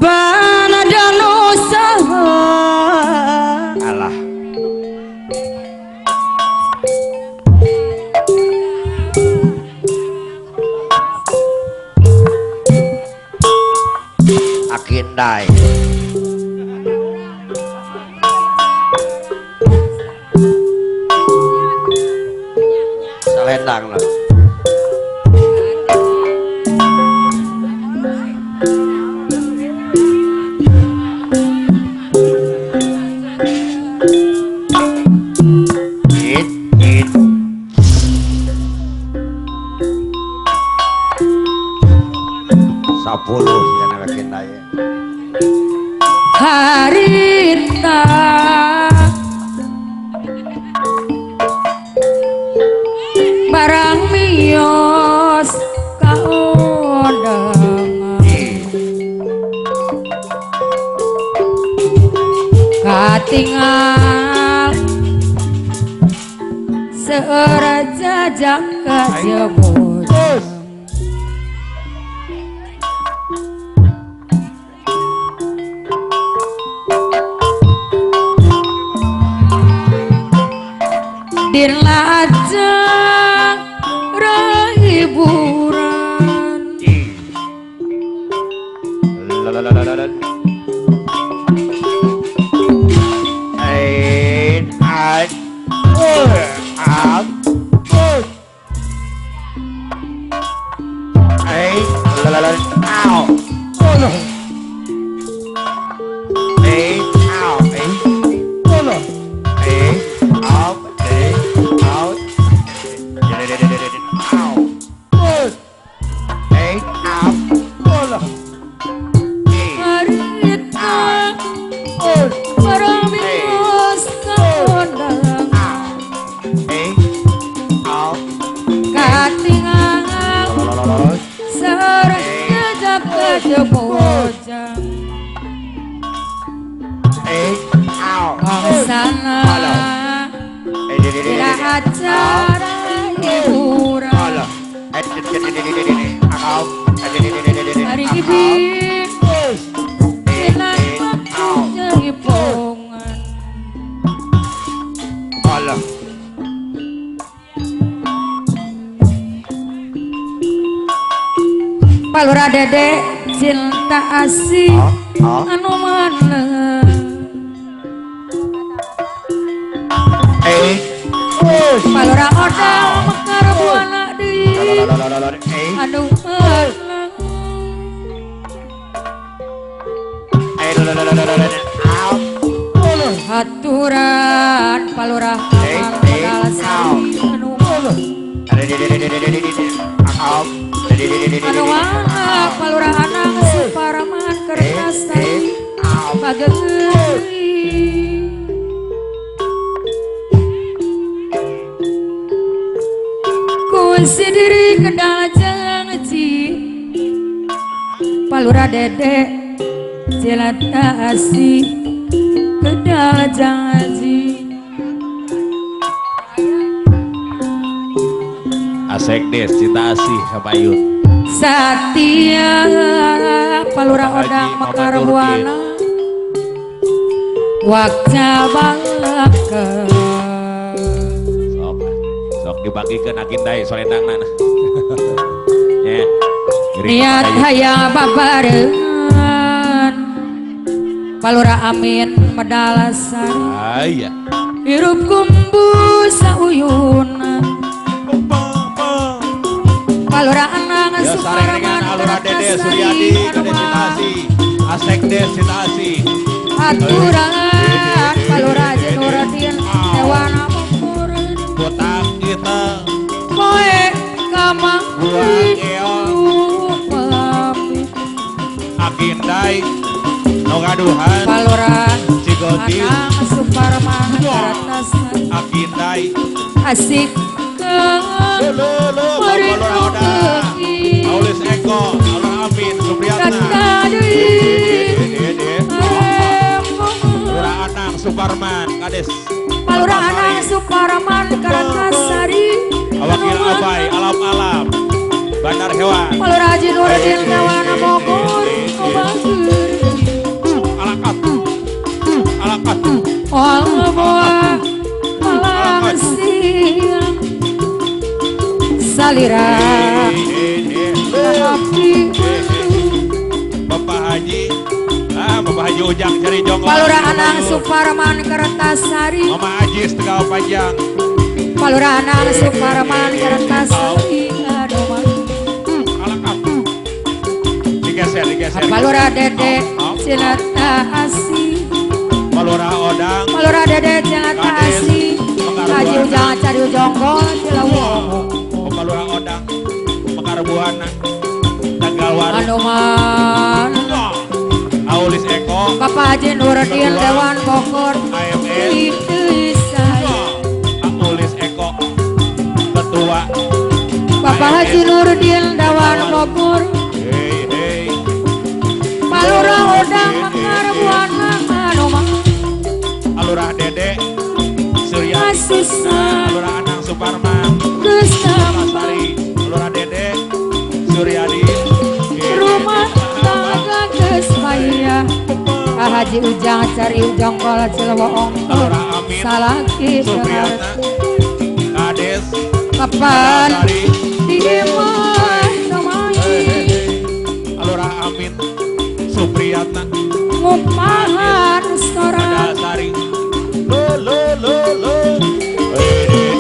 Bana dan usaha alah Akindai Salendang lah Sapuluh yang bikin daya harita barang mios kaodangan katingal seuraja jaka jebot din lajang rahiburan acara hiburan hari ini kenang jadi pongan Palura dede cinta asih anu mana Palura odang mekar buana di anu haturan Palura hamang modal sari anu anu Palura anang suparaman kertas sari bagengeri kunci diri kedal janji Palura dede jelata asih kedal janji Asek des cita asih kabayun Satya Palura odang mekar buana wakja balaka sok dibagikan Akindai Salendang nana ya niat hayang babarengan Palura amin medalasan iya hirup kumbu sauyuna Palura anang suparaman Palura dede Suryadi desitasi Asek desitasi aturan Palura jenuradin hewana mumurun botak kita moe kamang Akindai Nogaduhan Palura Cigodi anang suparaman karatasna Akindai asik Aulis Eko Allah Amin Supriyatna Palura Anang Suparman Kades Palura Anang Suparaman Karatasari Awakil Abai Alam-alam Bandar Hewan Palura Haji Nurdin Dewana Bogor Obager Alakat. Allah boa Malasia Salira Abdi Bapak Haji. Bapak Haji Ujang cari jonggo. Palura Anang Suparman Kertasari Mama Ajis Tegal Panjang. Palura Anang Suparman Kertasari Alakat. Digeser. Palura Dede Cinata Asih Palura Odang. Palura Dede Cinata Asih Haji Ujang cari jonggol Cilawu Palura Odang. Mekarbuana. Tegal Waru. Anoman Aulis Eko. Bapak Haji Nurdin Dewan Bogor AMS. Bisa Aulis Eko. Ketua. Bapak Haji Nurdin Dewan Bogor Hei. Palura Odang Mekarbuana Anoman Alurah Dede. Surya. Susah Alurah Anang Suparman. Kesama Sari. Alurah Dede. Suryadi. rumah tangga kesmaya Haji Ujang cari jonggol Cilawu Alurah Amin. Salaki Supriyatna. Kades. Kapan Sari. dimah namanya Alurah Amin. Supriyatna. ngumpahan seorang Sari. Lo.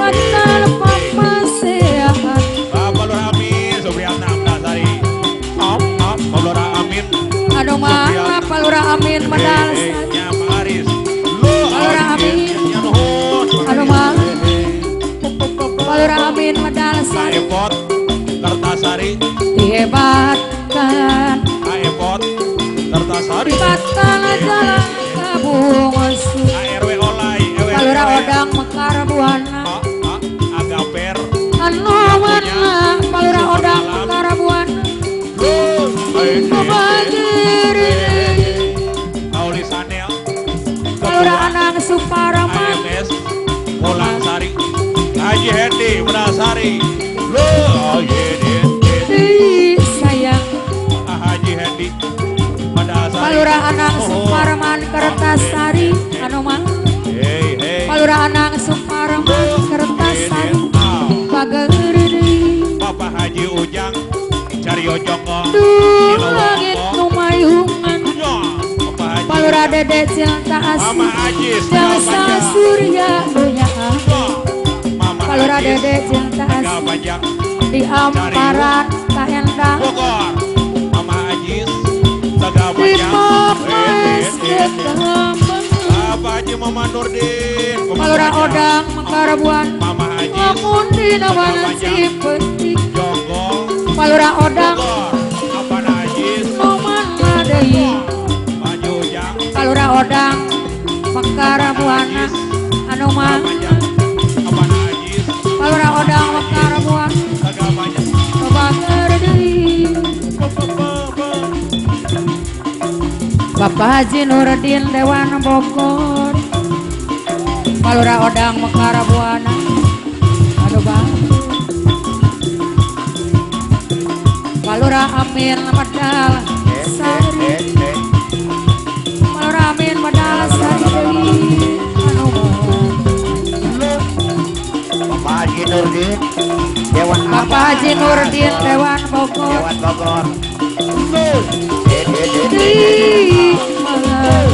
batal papa sehat Alurah Amin. Supriyatna. Sari. Alurah Amin. anu mana Palura Amin medal Nyamaris. Alurah Amin. Anu mah Palura Amin medal Aepot. Kertasari. dihebatkan Aepot. Kertasari. dibatkan jalan kabung ARW Olay. Palura Odang Mekar Buana Agaper. anu mana Palura Odang Mekar Buana Obager Auli Sanel. Palura Anang Suparman AMS. Mulan Sari. Haji Hendi. Menasari. sayang Haji Hendi. Menasari. Palura Anang Suparman Kertasari anu mah Hei. Palura Anang Suparman Kertasari Bager Bapak Haji Ujang. Cario Jonggo. duh langit numayungan Bapak Haji. Palura Dede Cinta Mama Asih Ajis. Jasa Surya dunya Mama Palura Ajis. Dede Cinta Tegal Asih Panjang. di amparan tak endang Bogor. Mama Ajis. Tegal di Panjang. Popes Ketambang Bapak Haji Mama Nurdin. Palura Odang Mekar Buana Mama Ajis. Lamun dina wana si penting Jonggo. Palura Odang Bogor. Apaan Ajis. Noman Madei Maju Ujang. Palura Odang Mekar Buana anu mah Apaan Ajis. Palura Odang Mekar Buana Tegal Panjang. Bager deui Bapak Haji Nurdin Dewan Bogor Palura Odang Mekar Buana aduh bang Palura Amin medal Sari Palura Amin medal Sari deui anu Bapak Haji Nurdin Dewan Bapak Haji Nurdin Dewan Bogor Dewan Bogor Di malam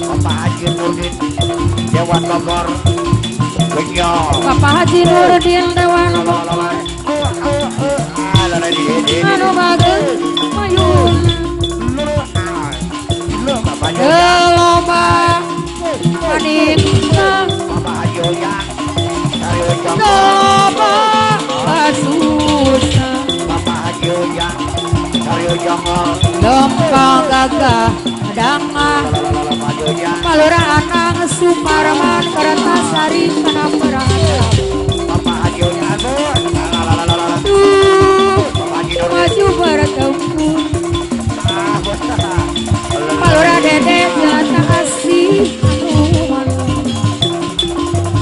Bapak Haji Nurdin Dewan Bogor Benyol Bapak Haji Nurdin Dewan Bogor anu bagus mayun Bapak geloba panitna Bapak Haji Ujang dari Ujang loba kasusah Bapak Haji Ujang dari Ujang lempang gagah dangah Bapak Haji Ujang Palura Anang Suparman Kertasari kana berada Bapak Haji Ujang duh Bapak Haji Nurdin maju bertempur Palura Dede Jelata Asih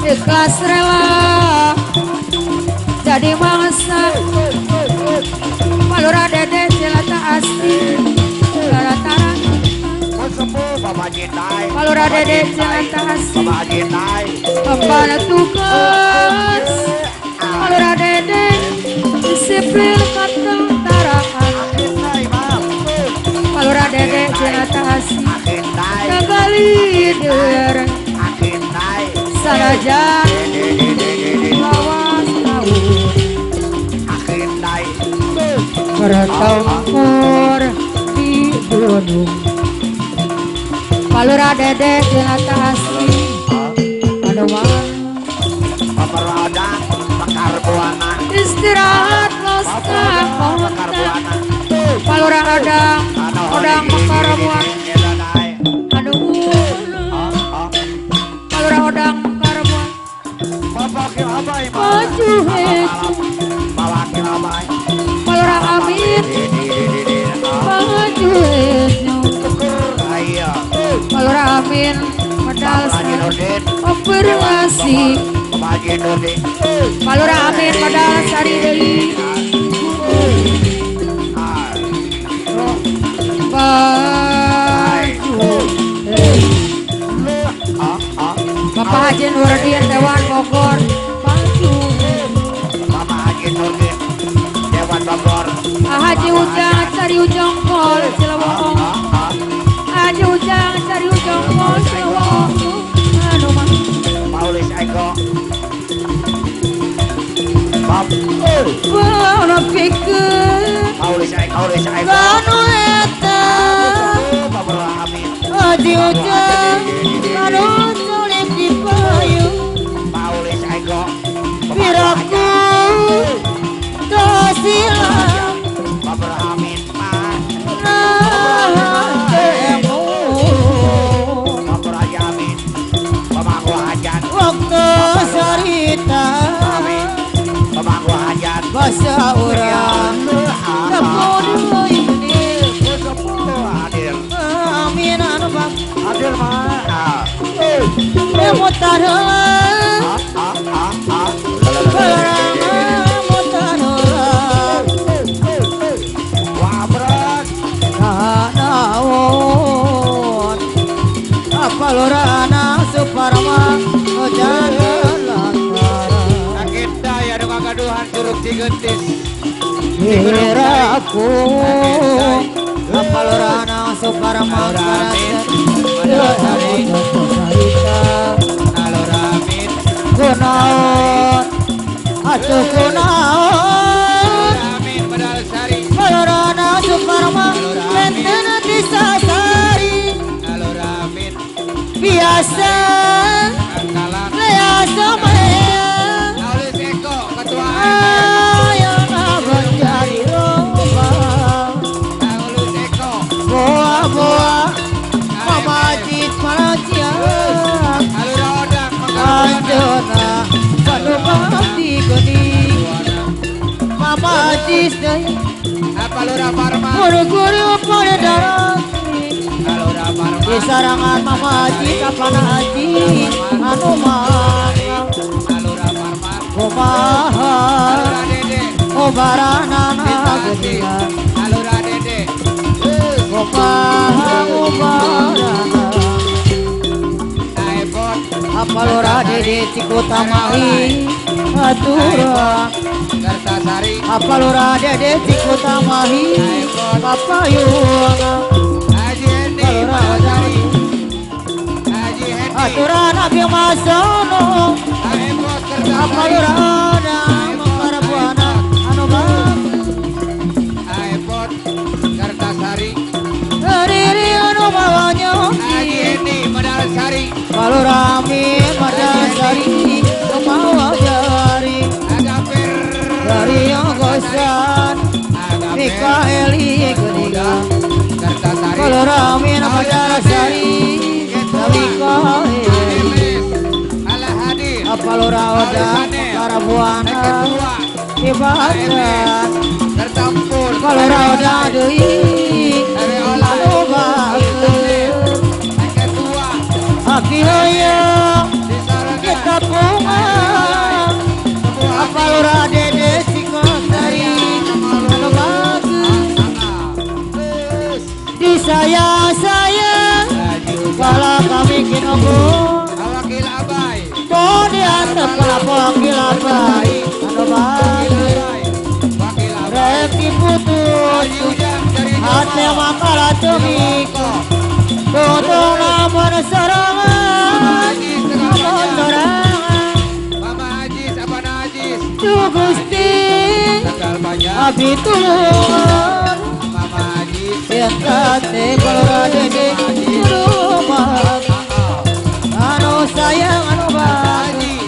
ikhlas rela jadi mangsa Palura Dede Palura Dede Jelantahasi Bapak Haji Nai. Kepala tugas Palura Dede disiplin ketentarakan Haji Nai, maaf. Palura Dede Jelantahasi Haji Nai. Nagali der Haji Nai. Sanajan Dede. lawas laut Haji Nai. bertempur di gunung Palura Dede Jelantahasi Aduan Bapak Radang, Mekar Buana. istirahat losta Mekar kota Buana. Palura Odang Odang Mekarabuan aduh Palura Odang Mekarabuan Bapak Kilabai. maju heku Bapak Kilabai. Palura Amin maju heku Ayo. Palura Amin medal Bapak Haji Nurdin. operasi Bapak Haji Nurdin. Palura Amin medal sari deui maju Bapak Haji Nurdin Dewan Bogor maju Bapak Haji Nurdin. Dewan Bogor. Haji Ujang cari ujang kol Cilawong Haji Ujang cari ujang kol Cilawong anu mah Paulis Eko. Bab. wana pikeun Paulis Eko. anu eta Bapak Amin. Haji Ujang anu sulit dipayung Paulis Eko. piraku dosilang Bapak Amin. temu Bapak Raja Amin. Bapak Gua Hajat. waktu sarita Amin. Bapak Gua Hajat. bahasa urang sepuluh ini Hadir. amin anu bang Hadir mah. memutar barang mutar Wah berat. naon apa lorana Suparma jalan lantaran Sakit daya dengan gaduhan curug Cigentis. Hiraku apa lorana Suparma Alur Amin. kunaon atuh kunaon Amin Medal Sari. lorana Suparma benten disasari Alur Amin. biasa Angkalan. biasa maya Paulis Eko. Ketua ayang abang jadi loba Paulis Eko. boa-boa mamajit malajian Alur Odang. anjona panumah di geuning mamajis deui Apa Lura Parma? guru-guru pada darat Alur Parma. di sarangan mamaji kapana haji anu mah Alur Parma. kumaha Alur Dede. obaranana Alur geuningan Dede. kumaha obarana iPhone. apalora dede cikutamahi aturang Kertasari. apalora dede cikutamahi papayung Haji Hendi. Kertasari. Haji Hendi. aturan abi masono iPhone. Kertasari. apalora ada mengkarabuana anu bang iPhone. Kertasari. riri anu mawanya Haji Hendi. Medal Sari. palora amin madasari kemawa jari Agapir. dari yang gosan Agapir. Mikaeli geuningan Kertasari. palora amin madasari Mikaeli Ala hadir. apalora oda karabuana ibarat Tertampul. palora oda deui anu bageus Ketua. aki hoyong Disarankan. kita bunga apalora dede sikotari anu bageus di saya kala kami Wakil abai. di atas kelapa kilabai anu baik Wakil abai. rek diputus Haji Ujang dari hati makala temiko potong lamun sorangan Haji lamun sorangan Mama Ajis, Abana Ajis. tu Gusti Tegal banyak. abdi tulungan Mama Ajis. yang kate kalau dede rumah anu sayang anu baik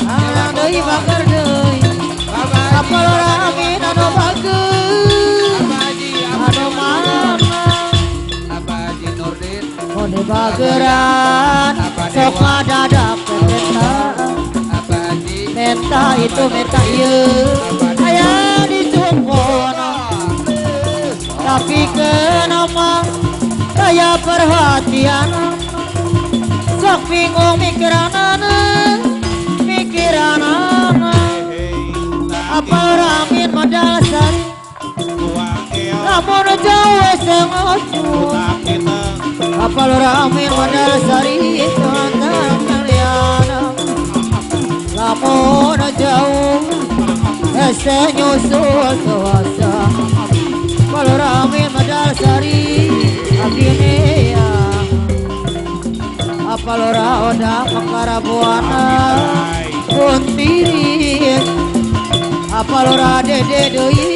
Haji. anu deui bakar deui Mama kapal Haji. ramin anu bagus Mama Haji. anu mama Abah Haji Nurdin. Mode bageran sok ngadadak peta Abah Haji. meta itu meta ieu aya di tumpona tapi kenapa daya perhatian sok bingung mikiranana apa ramin modal sari lamun jawa sengocu apa ramin modal sari tentang kalian lamun jauh ese nyusul kuasa kalau ramin modal sari abdi ya apa lora oda makarabuana kuntirin apa lora dede deui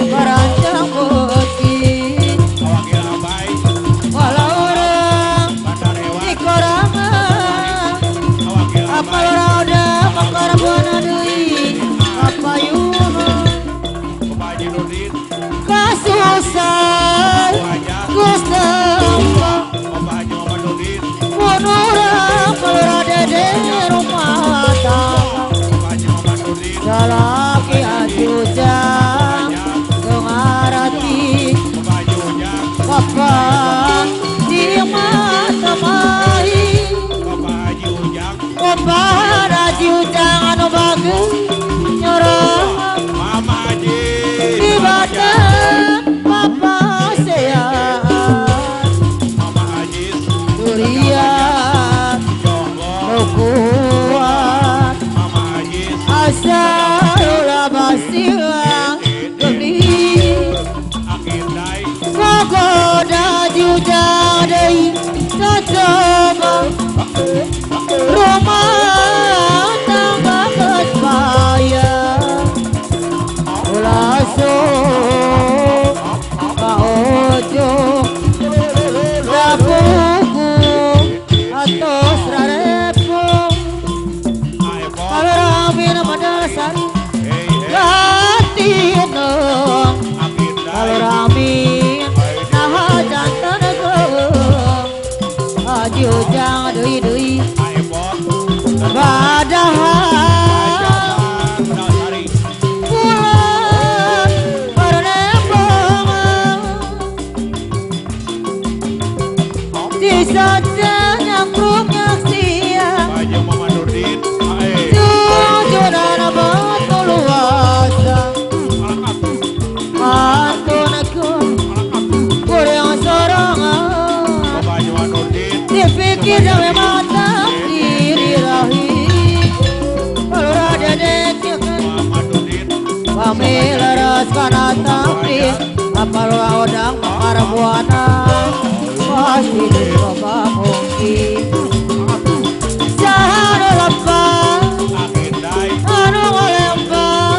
barancang beuki walau orang dikorangan apa lora oda makarabuana deui apa yuna kasusan Gustama Munurang kalau dede rumah tangga salaki ajujang dengarati papa di mata mari papa ajujang anu bagus nyorong di badan papa sehat durian kuat asal basilang geni pagoda jujang deui sacoba rumah tangga kesbaya ulaso ka ojo rapuku atos rarepo kalau ramin modal sari latino kalau ramin nah jantan ke haji ujang deui padahal pulang bernembong di saja nyangkruknya siang tujuan batu luasa mantunku kurang sorangan dipikir sampai mata diri rahim kalau ada dekekan pamilaras kana tapi apa lu odang makarabuana pasti dicoba mungkin jangan lepas anu ngelempar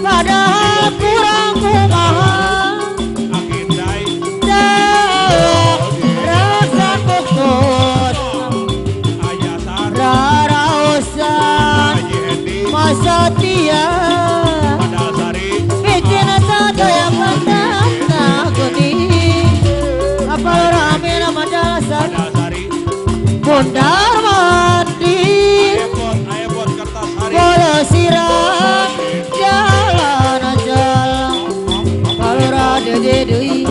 padahal kurang kumaha rasa kukut rarausan masa tia bikin sadaya patahna geni apa ramin modal sari bundar mati bola sirah jalan kalau rade deui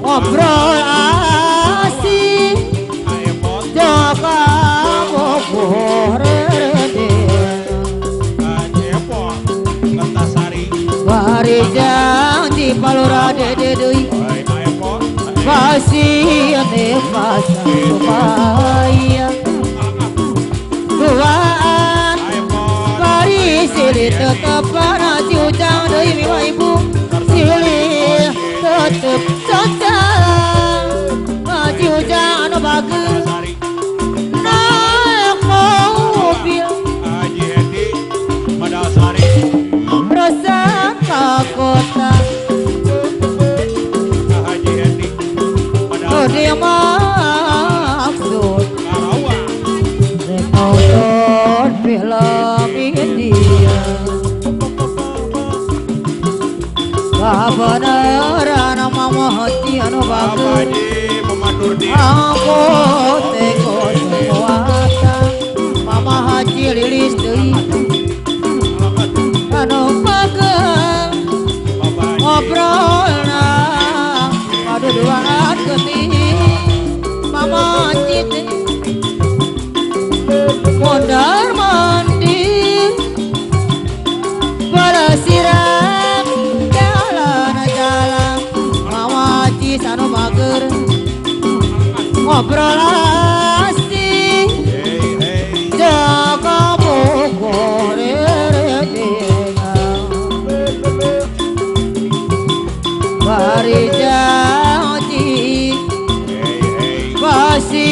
ngobrol asik jaga bobo apalura dede deui Hai ayo pasiane pasang supaya duaan bari silih tetep para ujang deui miwa ibu silih tetep cocang maju ujang anu bagus Sari naik mobil Haji Hedi Madasari rasa ke kota Haji Hedi dia Madasari maksud Karawa nonton film India kebenaran mama hati anu Bapak bagus Haji Mematur di aku teko sekuata mama haji lilis deui anu bagus Bapak Haji ngobrolna paduduan geuning mama haji teh mondar mandir balasiran jalan mama haji sanu mager ngobrol asik Hei hei jaga bukore bari janji hei hei pasti